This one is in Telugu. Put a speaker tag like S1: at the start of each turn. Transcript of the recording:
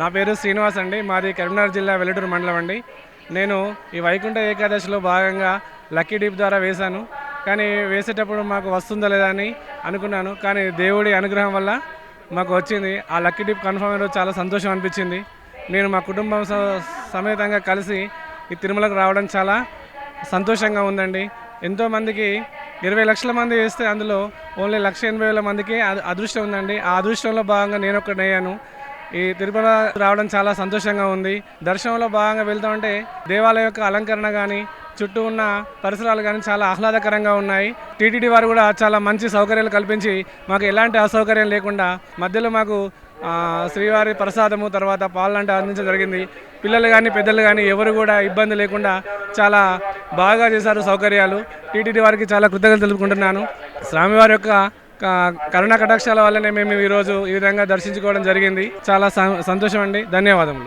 S1: నా పేరు శ్రీనివాస్ అండి. మాది కరీంనగర్ జిల్లా వెల్లటూరు మండలం అండి. నేను ఈ వైకుంఠ ఏకాదశిలో భాగంగా లక్కీ డిప్ ద్వారా వేశాను. కానీ వేసేటప్పుడు మాకు వస్తుందా లేదా అని అనుకున్నాను. కానీ దేవుడి అనుగ్రహం వల్ల మాకు వచ్చింది. ఆ లక్కీ డిప్ కన్ఫర్మ్ అయిన రోజు చాలా సంతోషం అనిపించింది. నేను మా కుటుంబం సమేతంగా కలిసి ఈ తిరుమలకు రావడం చాలా సంతోషంగా ఉందండి. ఎంతోమందికి 20 లక్షల మంది వేస్తే అందులో ఓన్లీ 1,80,000 మందికి అదృష్టం ఉందండి. ఆ అదృష్టంలో భాగంగా నేను ఒకనయ్యాను. ఈ తిరుమల రావడం చాలా సంతోషంగా ఉంది. దర్శనంలో భాగంగా వెళ్తామంటే దేవాలయం యొక్క అలంకరణ కానీ చుట్టూ ఉన్న పరిసరాలు కానీ చాలా ఆహ్లాదకరంగా ఉన్నాయి. టీటీడీ వారు కూడా చాలా మంచి సౌకర్యాలు కల్పించి మాకు ఎలాంటి అసౌకర్యం లేకుండా మధ్యలో మాకు శ్రీవారి ప్రసాదము తర్వాత పాలంట అందించడం జరిగింది. పిల్లలు కానీ పెద్దలు కానీ ఎవరు కూడా ఇబ్బంది లేకుండా చాలా బాగా చేశారు సౌకర్యాలు. టీటీడీ వారికి చాలా కృతజ్ఞతలు తెలుపుకుంటున్నాను. స్వామివారి యొక్క కరుణ కటాక్షాల వల్లనే మేము ఈరోజు ఈ విధంగా దర్శించుకోవడం జరిగింది. చాలా సంతోషం అండి. ధన్యవాదములు.